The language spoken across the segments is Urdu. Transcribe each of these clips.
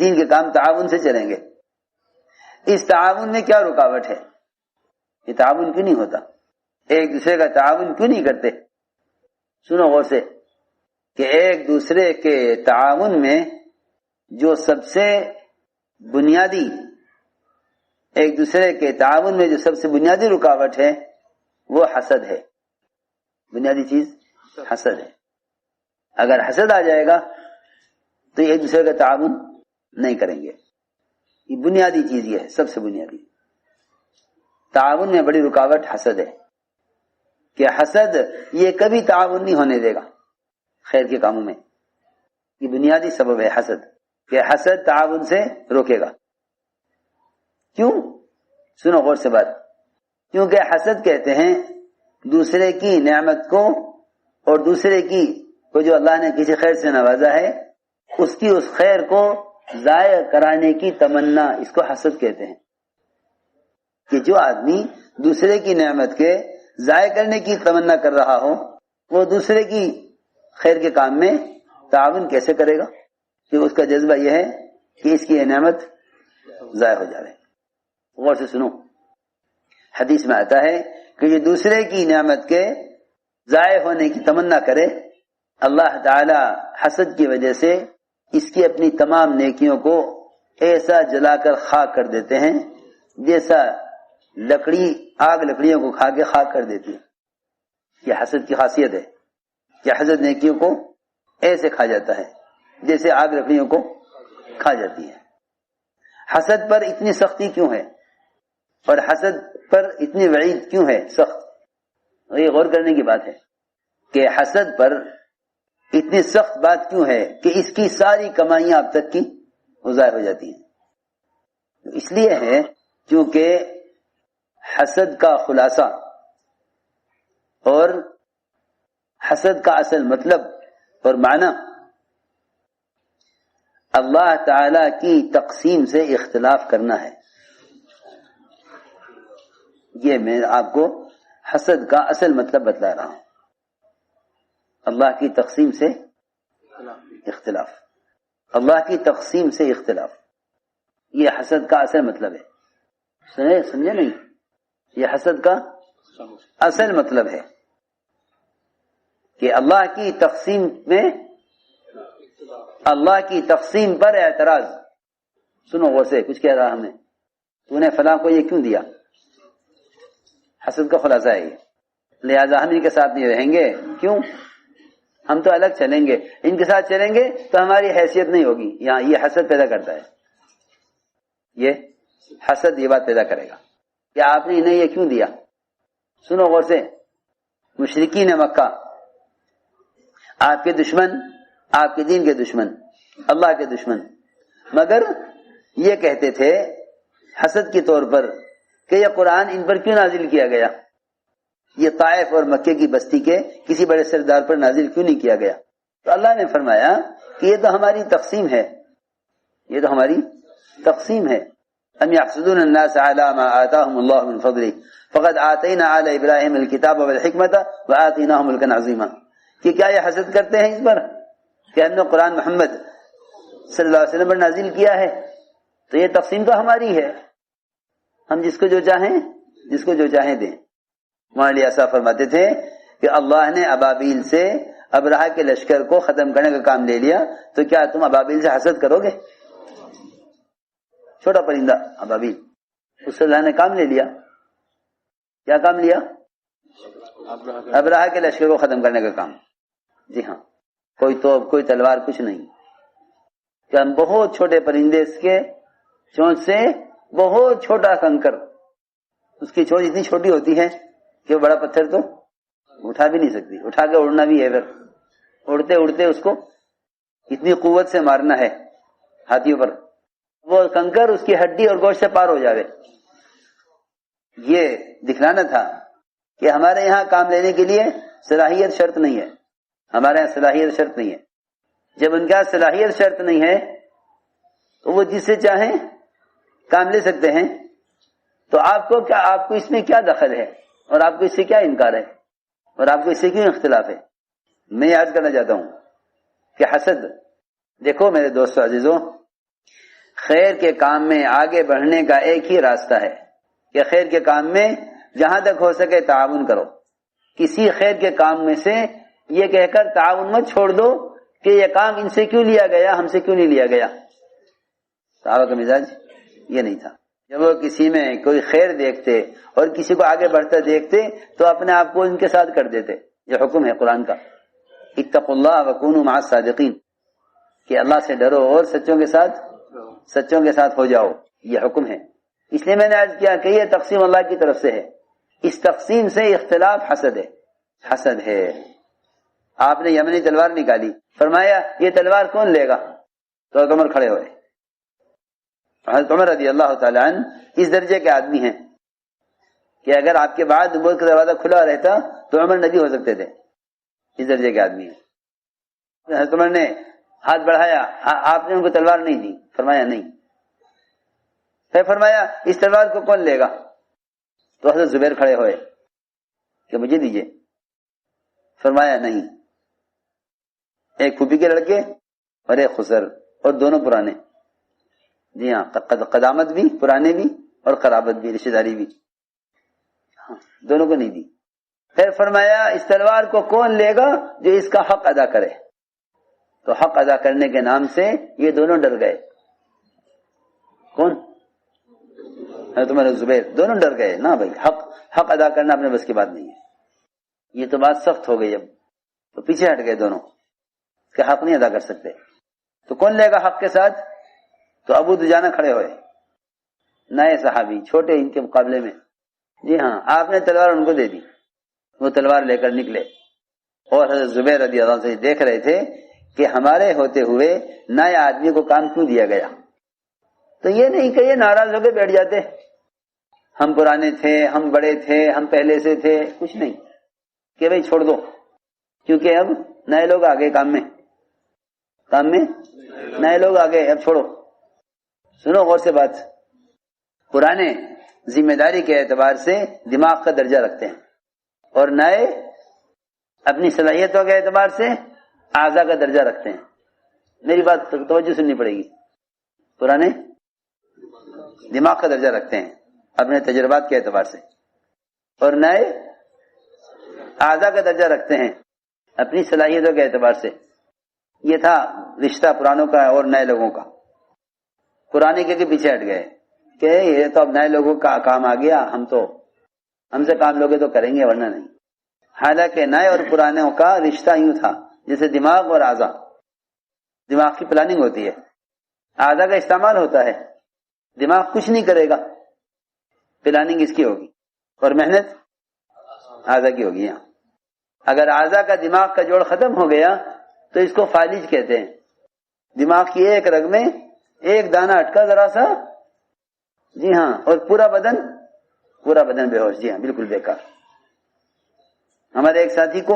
دین کے کام تعاون سے چلیں گے. اس تعاون میں کیا رکاوٹ ہے؟ یہ تعاون کیوں نہیں ہوتا؟ ایک دوسرے کا تعاون کیوں نہیں کرتے؟ سنو غور سے کہ ایک دوسرے کے تعاون میں جو سب سے بنیادی ایک دوسرے کے تعاون میں جو سب سے بنیادی رکاوٹ ہے وہ حسد ہے. بنیادی چیز حسد ہے. اگر حسد آ جائے گا تو ایک دوسرے کا تعاون نہیں کریں گے. یہ بنیادی چیز یہ ہے، سب سے بنیادی. تعاون میں بڑی رکاوٹ حسد ہے کہ حسد یہ کبھی تعاون نہیں ہونے دے گا خیر کے کاموں میں. یہ بنیادی سبب ہے حسد، کہ حسد تعاون سے روکے گا. کیوں؟ سنو غور سے بات. کیونکہ حسد کہتے ہیں دوسرے کی نعمت کو اور دوسرے کی کو جو اللہ نے کسی خیر سے نوازا ہے اس کی اس خیر کو ضائع کرانے کی تمنا، اس کو حسد کہتے ہیں. کہ جو آدمی دوسرے کی نعمت کے ضائع کرنے کی تمنا کر رہا ہو وہ دوسرے کی خیر کے کام میں تعاون کیسے کرے گا؟ کہ اس کا جذبہ یہ ہے کہ اس کی یہ نعمت ضائع ہو جائے. غور سے سنو، حدیث میں آتا ہے کہ یہ دوسرے کی نعمت کے ضائع ہونے کی تمنا کرے، اللہ تعالی حسد کی وجہ سے اس کی اپنی تمام نیکیوں کو ایسا جلا کر خاک کر دیتے ہیں جیسا لکڑی آگ لکڑیوں کو کھا کے خاک کر دیتی ہے. یہ حسد کی خاصیت ہے کہ حسد نیکیوں کو ایسے کھا جاتا ہے جیسے آگ لکڑیوں کو کھا جاتی ہے. حسد پر اتنی سختی کیوں ہے اور حسد پر اتنی وعید کیوں ہے سخت؟ یہ غور کرنے کی بات ہے کہ حسد پر اتنی سخت بات کیوں ہے کہ اس کی ساری کمائیاں اب تک کی ضائع ہو جاتی ہیں. اس لیے ہے کیونکہ حسد کا خلاصہ اور حسد کا اصل مطلب اور معنی اللہ تعالی کی تقسیم سے اختلاف کرنا ہے. یہ میں آپ کو حسد کا اصل مطلب بتلا رہا ہوں. اللہ کی تقسیم سے اختلاف، اللہ کی تقسیم سے اختلاف، یہ حسد کا اصل مطلب ہے. سمجھے نہیں؟ یہ حسد کا اصل مطلب ہے کہ اللہ کی تقسیم میں اللہ کی تقسیم پر اعتراض. سنو غور سے، کچھ کہہ رہا ہم نے، تو نے فلاں کو یہ کیوں دیا؟ حسد کا خلاصہ ہے یہ. لہذا ہم ان کے ساتھ نہیں رہیں گے. کیوں؟ ہم تو الگ چلیں گے. ان کے ساتھ چلیں گے تو ہماری حیثیت نہیں ہوگی. یہاں یہ حسد پیدا کرتا ہے. یہ حسد یہ بات پیدا کرے گا کہ آپ نے انہیں یہ کیوں دیا. سنو غور سے، مشرکین مکہ آپ کے دشمن، آپ کے دین کے دشمن، اللہ کے دشمن، مگر یہ کہتے تھے حسد کے طور پر کہ یہ قرآن ان پر کیوں نازل کیا گیا؟ یہ طائف اور مکے کی بستی کے کسی بڑے سردار پر نازل کیوں نہیں کیا گیا؟ تو اللہ نے فرمایا کہ یہ تو ہماری تقسیم ہے، یہ تو ہماری تقسیم ہے. ام یحسدون الناس علی ما آتاهم اللہ من فضله فقد آتینا آل ابراہیم الکتاب والحکمت وآتیناهم ملکا عظیما. کہ کیا یہ حسد کرتے ہیں اس پر کہ ہم نے قرآن محمد صلی اللہ علیہ وسلم پر نازل کیا ہے؟ تو یہ تقسیم تو ہماری ہے، ہم جس کو جو چاہیں دیں. مولانا صاحب فرماتے تھے کہ اللہ نے ابابیل سے ابرہہ کے لشکر کو ختم کرنے کا کام لے لیا، تو کیا تم ابابیل سے حسد کرو گے؟ چھوٹا پرندہ ابابیل، اس سے اللہ نے کام لے لیا. کیا کام لیا؟ ابرہہ کے لشکر کو ختم کرنے کا کام. جی ہاں، کوئی توپ، کوئی تلوار، کچھ نہیں. کہ ہم بہت چھوٹے پرندے، اس کے چونچ سے بہت چھوٹا کنکر، اس کی چونچ اتنی چھوٹی ہوتی ہے کہ وہ بڑا پتھر تو اٹھا بھی نہیں سکتی. اٹھا کے اڑنا بھی ہے، پھر اڑتے اڑتے اس کو اتنی قوت سے مارنا ہے ہاتھیوں پر، وہ کنکر اس کی ہڈی اور گوشت سے پار ہو جاوے. یہ دکھلانا تھا کہ ہمارے یہاں کام لینے کے لیے صلاحیت شرط نہیں ہے. ہمارے یہاں صلاحیت شرط نہیں ہے. جب ان کا صلاحیت شرط نہیں ہے تو وہ جس سے چاہیں کام لے سکتے ہیں. تو آپ کو اس میں کیا دخل ہے اور آپ کو اس سے کیا انکار ہے اور آپ کو اس سے کیوں اختلاف ہے؟ میں یاد کرنا چاہتا ہوں کہ حسد، دیکھو میرے دوستو عزیزوں، خیر کے کام میں آگے بڑھنے کا ایک ہی راستہ ہے کہ خیر کے کام میں جہاں تک ہو سکے تعاون کرو. کسی خیر کے کام میں سے یہ کہہ کر تعاون مت چھوڑ دو کہ یہ کام ان سے کیوں لیا گیا، ہم سے کیوں نہیں لیا گیا. صحابہ کا مزاج یہ نہیں تھا. جب وہ کسی میں کوئی خیر دیکھتے اور کسی کو آگے بڑھتا دیکھتے تو اپنے آپ کو ان کے ساتھ کر دیتے. یہ حکم ہے قرآن کا، اتقوا اللہ وکونوا مع الصادقین، کہ اللہ سے ڈرو اور سچوں کے ساتھ ہو جاؤ. یہ حکم ہے. اس لیے میں نے عرض کیا کہ یہ تقسیم اللہ کی طرف سے ہے. اس تقسیم سے اختلاف حسد ہے. آپ نے یمنی تلوار نکالی، فرمایا یہ تلوار کون لے گا؟ تو حضرت عمر کھڑے ہوئے. حضرت عمر رضی اللہ تعالیٰ عنہ اس درجے کے آدمی ہیں کہ اگر آپ کے بعد نبوت کا دروازہ کھلا رہتا تو عمر نبی ہو سکتے تھے. اس درجے کے آدمی ہیں. حضرت عمر نے ہاتھ بڑھایا، آپ نے ان کو تلوار نہیں دی؟ فرمایا نہیں. پھر فرمایا اس تلوار کو کون لے گا؟ تو حضرت زبیر کھڑے ہوئے کہ مجھے دیجئے. فرمایا نہیں. ایک پھوپھی کے لڑکے اور ایک خسر، اور دونوں پرانے. جی ہاں، قدامت بھی، پرانے بھی، اور قرابت بھی، رشتہ داری بھی. دونوں کو نہیں دی. پھر فرمایا اس تلوار کو کون لے گا جو اس کا حق ادا کرے؟ تو حق ادا کرنے کے نام سے یہ دونوں ڈر گئے. کون؟ تمہارے زبیر. دونوں ڈر گئے نا بھائی، حق ادا کرنا اپنے بس کی بات نہیں ہے. یہ تو بات سخت ہو گئی اب، تو پیچھے ہٹ گئے دونوں کہ حق نہیں ادا کر سکتے. تو کون لے گا حق کے ساتھ؟ تو ابو دجانہ کھڑے ہوئے، نئے صحابی، چھوٹے ان کے مقابلے میں. جی ہاں، آپ نے تلوار ان کو دے دی. وہ تلوار لے کر نکلے اور حضرت زبیر رضی اللہ عنہ سے دیکھ رہے تھے کہ ہمارے ہوتے ہوئے نئے آدمی کو کام کیوں دیا گیا. تو یہ نہیں کہ یہ ناراض ہو کے بیٹھ جاتے، ہم پرانے تھے، ہم بڑے تھے، ہم پہلے سے تھے. کچھ نہیں کہ بھئی چھوڑ دو، کیونکہ اب نئے لوگ آ گئے کام میں نئے لوگ آ گئے، اب چھوڑو. سنو غور سے بات. پرانے ذمہ داری کے اعتبار سے دماغ کا درجہ رکھتے ہیں اور نئے اپنی صلاحیتوں کے اعتبار سے اعضاء کا درجہ رکھتے ہیں. میری بات توجہ سننی پڑے گی. پرانے دماغ کا درجہ رکھتے ہیں اپنے تجربات کے اعتبار سے، اور نئے اعضاء کا درجہ رکھتے ہیں اپنی صلاحیتوں کے اعتبار سے. یہ تھا رشتہ پرانوں کا اور نئے لوگوں کا. پرانے کے پیچھے ہٹ گئے کہ یہ تو اب نئے لوگوں کا کام آ گیا، ہم سے کام لوگے تو کریں گے ورنہ نہیں. حالانکہ نئے اور پرانوں کا رشتہ یوں تھا جیسے دماغ اور اعضاء. دماغ کی پلاننگ ہوتی ہے، اعضاء کا استعمال ہوتا ہے. دماغ کچھ نہیں کرے گا، پلاننگ اس کی ہوگی اور محنت اعضاء کی ہوگی. یہاں اگر اعضاء کا دماغ کا جوڑ ختم ہو گیا تو اس کو فالج کہتے ہیں. دماغ کی ایک رگ میں ایک دانہ اٹکا ذرا سا، جی ہاں، اور پورا بدن بے ہوش. جی ہاں، بالکل بیکار. ہمارے ایک ساتھی کو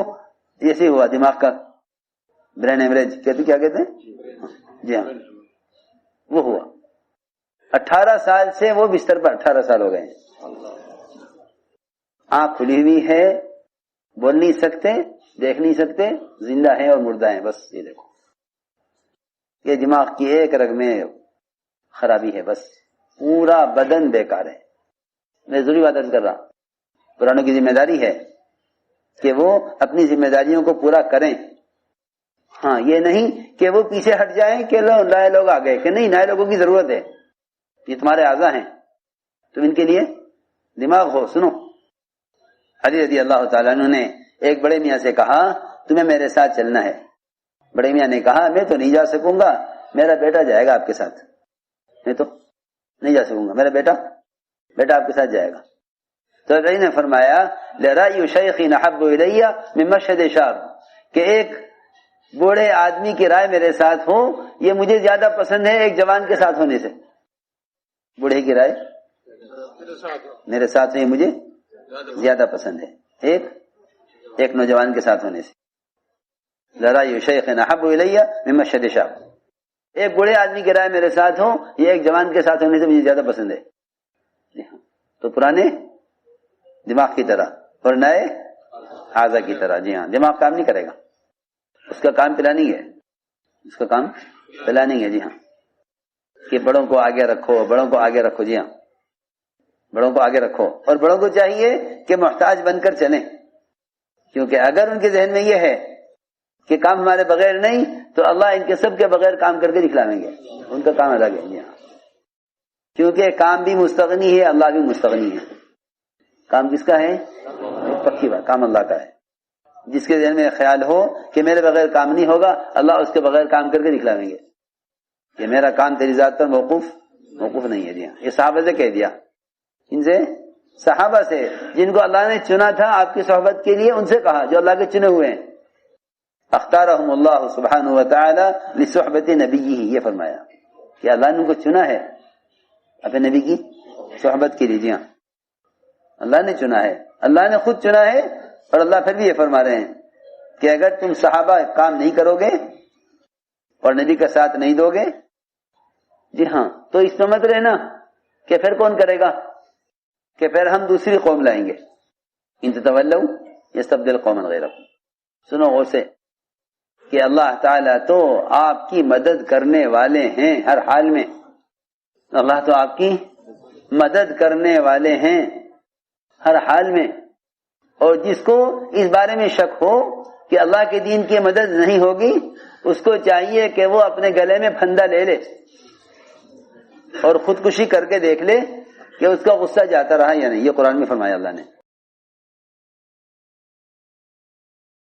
ایسے ہوا، دماغ کا برین ایوریج کیا کہتے ہیں؟ جی ہاں، وہ ہوا. 18 سال سے وہ بستر پر، 18 سال ہو گئے ہیں. آنکھ کھلی ہوئی ہے، بول نہیں سکتے، دیکھ نہیں سکتے، زندہ ہیں اور مردہ ہیں. بس یہ دیکھو، یہ دماغ کی ایک رگ میں خرابی ہے، بس پورا بدن بیکار ہے. میں ضروری بات عرض کر رہا ہوں، پرانوں کی ذمہ داری ہے کہ وہ اپنی ذمہ داریوں کو پورا کریں. ہاں، یہ نہیں کہ وہ پیچھے ہٹ جائیں کہ نئے لوگ آ گئے، کہ نہیں، نئے لوگوں کی ضرورت ہے، یہ تمہارے اعضاء ہیں، تم ان کے لیے دماغ ہو. سنو، علی رضی اللہ تعالیٰ عنہ نے ایک بڑے میاں سے کہا تمہیں میرے ساتھ چلنا ہے. بڑے میاں نے کہا میں تو نہیں جا سکوں گا، میرا بیٹا جائے گا آپ کے ساتھ. میں تو نہیں جا سکوں گا، میرا بیٹا آپ کے ساتھ جائے گا. تو علی نے فرمایا لرأی شیخ احب الی من مشهد شاب، کہ ایک بوڑھے آدمی کی رائے میرے ساتھ ہو یہ مجھے زیادہ پسند ہے ایک جوان کے ساتھ ہونے سے. بوڑھے کی رائے میرے ساتھ یہ مجھے زیادہ پسند ہے ایک نوجوان کے ساتھ ہونے سے. لرأی شیخ احب الی من مشهد شاب، ایک بوڑھے آدمی کی رائے میرے ساتھ ہو یہ ایک جوان کے ساتھ ہونے سے مجھے زیادہ پسند ہے. تو پرانے دماغ کی طرح اور نئے اعضاء کی طرح. جی ہاں، دماغ کام نہیں کرے گا، اس کا کام پلاننگ ہے، جی ہاں. کہ بڑوں کو آگے رکھو، بڑوں کو آگے رکھو، جی ہاں بڑوں کو آگے رکھو، اور بڑوں کو چاہیے کہ محتاج بن کر چلیں، کیونکہ اگر ان کے ذہن میں یہ ہے کہ کام ہمارے بغیر نہیں تو اللہ ان کے سب کے بغیر کام کر کے دکھلاویں گے، ان کا کام الگ ہے، جی ہاں، کیونکہ کام بھی مستغنی ہے، اللہ بھی مستغنی ہے۔ کام کس کا ہے؟ پکی بات، کام اللہ کا ہے۔ جس کے ذہن میں خیال ہو کہ میرے بغیر کام نہیں ہوگا، اللہ اس کے بغیر کام کر کے دکھلاویں گے کہ میرا کام تیری ذات پر موقوف نہیں ہے، جی ہاں۔ یہ صحابہ سے کہہ دیا، ان سے، صحابہ سے جن کو اللہ نے چنا تھا آپ کی صحبت کے لیے، ان سے کہا جو اللہ کے چنے ہوئے ہیں۔ اختارہم اللہ سبحانہ وتعالی لصحبت نبیہ، یہ فرمایا کہ اللہ نے ان کو چنا ہے اپنے نبی کی صحبت کے لیے، جی ہاں اللہ نے چنا ہے، اللہ نے خود چنا ہے، اور اللہ پھر بھی یہ فرما رہے ہیں کہ اگر تم صحابہ کام نہیں کرو گے اور نبی کا ساتھ نہیں دو گے، جی ہاں، تو اس میں مت رہنا کہ پھر کون کرے گا، کہ پھر ہم دوسری قوم لائیں گے، ان تتولوا یستبدل قوما غیرکم۔ سنو غور سے کہ اللہ تعالیٰ تو آپ کی مدد کرنے والے ہیں ہر حال میں، اللہ تو آپ کی مدد کرنے والے ہیں ہر حال میں، اور جس کو اس بارے میں شک ہو کہ اللہ کے دین کی مدد نہیں ہوگی، اس کو چاہیے کہ وہ اپنے گلے میں پھندا لے لے اور خودکشی کر کے دیکھ لے کہ اس کا غصہ جاتا رہا یا نہیں۔ یہ قرآن میں فرمایا اللہ نے۔